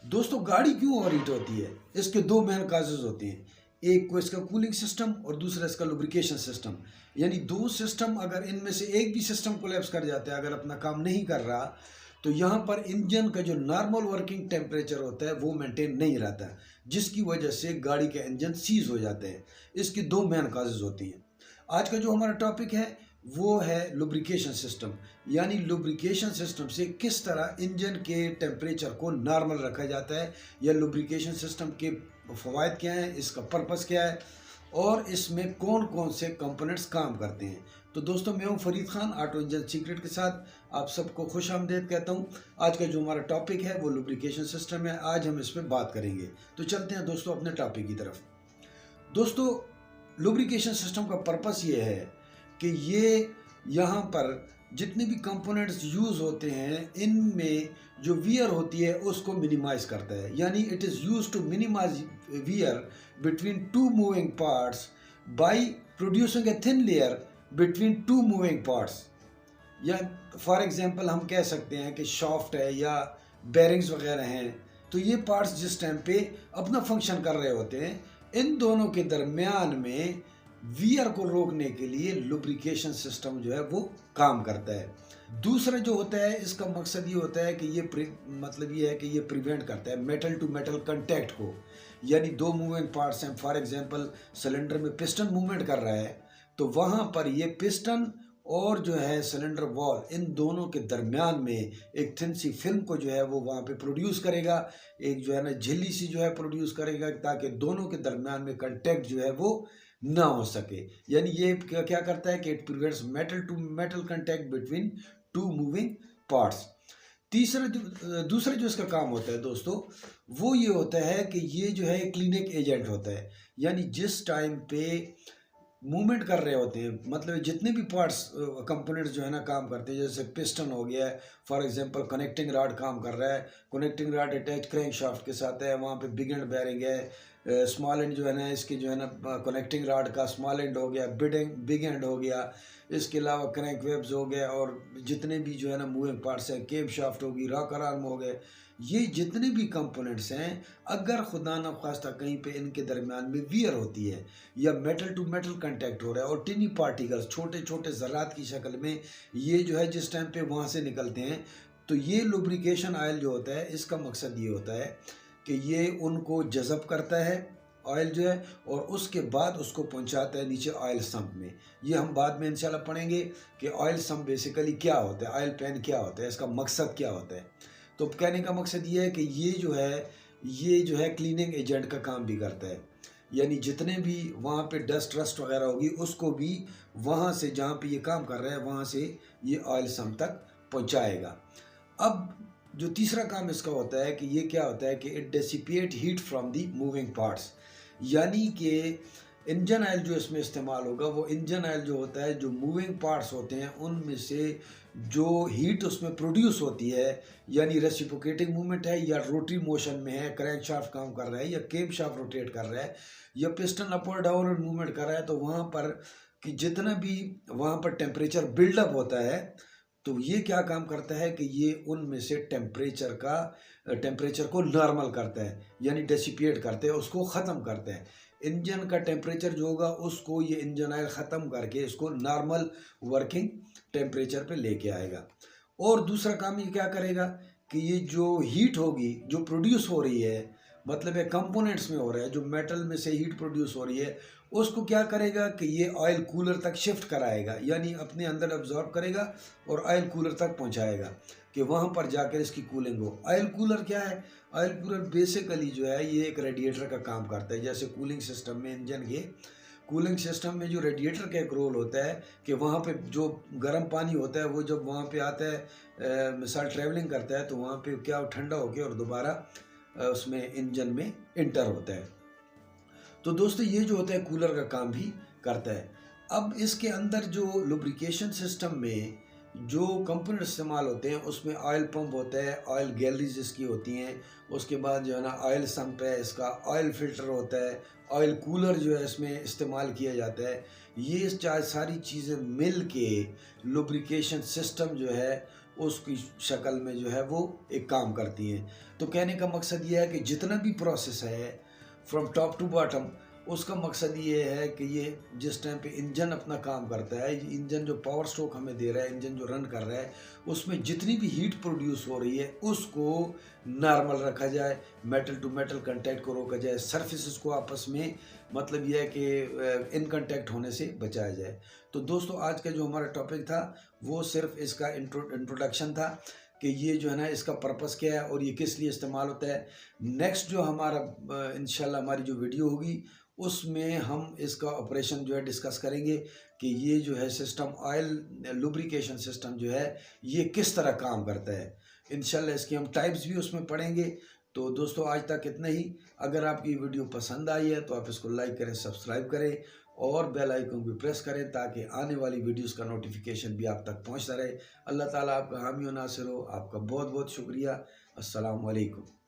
दोस्तों गाड़ी क्यों ओवरहीट होती है? इसके दो मेन काजेज होते हैं। एक को इसका कूलिंग सिस्टम और दूसरा इसका लुब्रिकेशन सिस्टम। यानी दो सिस्टम, अगर इनमें से एक भी सिस्टम कोलैप्स कर जाता है, अगर अपना काम नहीं कर रहा, तो यहाँ पर इंजन का जो नॉर्मल वर्किंग टेम्परेचर होता है वो मेंटेन नहीं रहता, जिसकी वजह से गाड़ी के इंजन सीज हो जाते हैं। इसकी दो मेन काजेज होती हैं। आज का जो हमारा टॉपिक है वो है लुब्रिकेशन सिस्टम। यानी लुब्रिकेशन सिस्टम से किस तरह इंजन के टेम्परेचर को नॉर्मल रखा जाता है, या लुब्रिकेशन सिस्टम के फ़वाइद क्या हैं, इसका पर्पस क्या है, और इसमें कौन कौन से कंपोनेंट्स काम करते हैं। तो दोस्तों, मैं हूं Farid Khan, auto engine secret के साथ आप सबको खुश आमदेद कहता हूं। आज का जो हमारा टॉपिक है वो लुब्रिकेशन सिस्टम है। आज हम इस पर बात करेंगे। तो चलते हैं दोस्तों अपने टॉपिक की तरफ। दोस्तों, लुब्रिकेशन सिस्टम का पर्पस ये है कि ये यहाँ पर जितने भी कंपोनेंट्स यूज़ होते हैं, इनमें जो वियर होती है उसको मिनिमाइज करता है। यानी it is use to minimize wear between two moving parts by producing a thin layer between two moving parts. या फॉर एग्जांपल हम कह सकते हैं कि शॉफ्ट है या बेरिंग्स वगैरह हैं, तो ये पार्ट्स जिस टाइम पे अपना फंक्शन कर रहे होते हैं, इन दोनों के दरमियान में वियर को रोकने के लिए लुब्रिकेशन सिस्टम जो है वो काम करता है। दूसरा जो होता है, इसका मकसद ये होता है कि ये है कि ये प्रिवेंट करता है मेटल टू मेटल कांटेक्ट को। यानी दो मूविंग पार्ट्स हैं, फॉर एग्जांपल सिलेंडर में पिस्टन मूवमेंट कर रहा है, तो वहाँ पर ये पिस्टन और जो है सिलेंडर वॉल, इन दोनों के दरमियान में एक थिन सी फिल्म को जो है वो वहाँ पे प्रोड्यूस करेगा, एक जो है ना झिल्ली सी जो है प्रोड्यूस करेगा, ताकि दोनों के दरमियान में कंटेक्ट जो है वो ना हो सके। यानी ये क्या करता है कि it prevents metal to metal contact between two moving parts. दूसरा जो इसका काम होता है दोस्तों, वो ये होता है कि ये जो है क्लीनिक एजेंट होता है। यानी जिस टाइम पे मूवमेंट कर रहे होते हैं, मतलब जितने भी पार्ट्स कंपोनेंट्स जो है ना काम करते हैं, जैसे पिस्टन हो गया है, फॉर एग्जांपल कनेक्टिंग रॉड काम कर रहा है, connecting rod attach crank shaft के साथ है, वहाँ पे बिग एंड बेरिंग है, स्मॉल एंड जो है ना इसके जो है ना कनेक्टिंग रॉड का स्मॉल एंड हो गया, बिग एंड हो गया, इसके अलावा क्रैंक वेब्स हो गए, और जितने भी जो है ना मूविंग पार्ट्स हैं, केब शाफ्ट होगी, रॉकर आर्म हो गए, ये जितने भी कंपोनेंट्स हैं, अगर खुदा न खास्ता कहीं पे इनके दरमियान में वियर होती है या मेटल टू मेटल कांटेक्ट हो रहा है, और टिनी पार्टिकल्स छोटे छोटे ज़रात की शक्ल में ये जो है जिस टाइम पे वहाँ से निकलते हैं, तो ये लुब्रिकेशन ऑयल जो होता है, इसका मकसद ये होता है कि ये उनको जज़ब करता है ऑयल जो है, और उसके बाद उसको पहुंचाता है नीचे ऑयल सम्प में। ये हम बाद में इंशाल्लाह पढ़ेंगे कि ऑयल सम्प बेसिकली क्या होता है, ऑयल पैन क्या होता है, इसका मकसद क्या होता है। तो कहने का मकसद ये है कि ये जो है क्लीनिंग एजेंट का काम भी करता है। यानी जितने भी वहाँ पे डस्ट रस्ट वगैरह होगी, उसको भी वहाँ से जहाँ पे ये काम कर रहा है वहाँ से ये ऑयल सम्प तक पहुँचाएगा। अब जो तीसरा काम इसका होता है कि ये क्या होता है कि it dissipate heat from the moving parts. यानी कि इंजन ऑयल जो इसमें इस्तेमाल होगा, वो इंजन ऑयल जो होता है, जो मूविंग पार्ट्स होते हैं उनमें से जो हीट उसमें प्रोड्यूस होती है, यानी रेसिप्रोकेटिंग मूवमेंट है या रोटरी मोशन में है, क्रैंक शाफ्ट काम कर रहा है या केम शाफ्ट रोटेट कर रहा है या पिस्टन अपवर्ड डाउनवर्ड मूवमेंट कर रहा है, तो वहाँ पर कि जितना भी वहाँ पर टेम्परेचर बिल्डअप होता है, तो ये क्या काम करता है कि ये उनमें से टेम्परेचर को नॉर्मल करता है, यानी डेसिपिएट करते हैं, उसको ख़त्म करते हैं। इंजन का टेम्परेचर जो होगा उसको ये इंजन ऑयल ख़त्म करके इसको नॉर्मल वर्किंग टेम्परेचर पे लेके आएगा। और दूसरा काम ये क्या करेगा कि ये जो हीट होगी जो प्रोड्यूस हो रही है, मतलब ये कंपोनेंट्स में हो रहा है, जो मेटल में से हीट प्रोड्यूस हो रही है, उसको क्या करेगा कि ये ऑयल कूलर तक शिफ्ट कराएगा, यानी अपने अंदर अब्जॉर्ब करेगा और ऑयल कूलर तक पहुंचाएगा कि वहाँ पर जाकर इसकी कूलिंग हो। ऑयल कूलर क्या है? ऑयल कूलर बेसिकली जो है ये एक रेडिएटर का काम करता है। जैसे कूलिंग सिस्टम में, इंजन के कूलिंग सिस्टम में जो रेडिएटर का एक रोल होता है कि वहाँ पे जो गर्म पानी होता है वो जब वहाँ पे आता है, मिसाल ट्रैवलिंग करता है, तो वहाँ पे क्या ठंडा होकर और दोबारा उसमें इंजन में इंटर होता है। तो दोस्तों, ये जो होता है कूलर का काम भी करता है। अब इसके अंदर जो लुब्रिकेशन सिस्टम में जो कंपोनेंट इस्तेमाल होते हैं, उसमें ऑयल पंप होता है, ऑयल गैलरीज इसकी होती हैं, उसके बाद जो है ना ऑयल सम्प है, इसका ऑयल फिल्टर होता है, ऑयल कूलर जो है इसमें इस्तेमाल किया जाता है। ये सारी चीज़ें मिल के लुब्रिकेशन सिस्टम जो है उसकी शक्ल में जो है वो एक काम करती हैं। तो कहने का मकसद ये है कि जितना भी प्रोसेस है फ्रॉम टॉप टू बॉटम, उसका मकसद ये है कि ये जिस टाइम पे इंजन अपना काम करता है, इंजन जो पावर स्ट्रोक हमें दे रहा है, इंजन जो रन कर रहा है, उसमें जितनी भी हीट प्रोड्यूस हो रही है उसको नॉर्मल रखा जाए, मेटल टू मेटल कांटेक्ट को रोका जाए, सरफेसेस को आपस में मतलब ये है कि इन कांटेक्ट होने से बचाया जाए। तो दोस्तों आज का जो हमारा टॉपिक था वो सिर्फ इसका इंट्रोडक्शन था कि ये जो है ना इसका पर्पस क्या है और ये किस लिए इस्तेमाल होता है। नेक्स्ट जो हमारा इंशाल्लाह हमारी जो वीडियो होगी उसमें हम इसका ऑपरेशन जो है डिस्कस करेंगे कि ये जो है सिस्टम ऑयल लुब्रिकेशन सिस्टम जो है ये किस तरह काम करता है। इंशाल्लाह इसकी हम टाइप्स भी उसमें पढ़ेंगे। तो दोस्तों आज तक इतना ही। अगर आपकी वीडियो पसंद आई है तो आप इसको लाइक करें, सब्सक्राइब करें और बेल आइकन भी प्रेस करें ताकि आने वाली वीडियोस का नोटिफिकेशन भी आप तक पहुंचता रहे। अल्लाह ताला आपका हामी और नासिर हो। आपका बहुत बहुत शुक्रिया। अस्सलाम वालेकुम।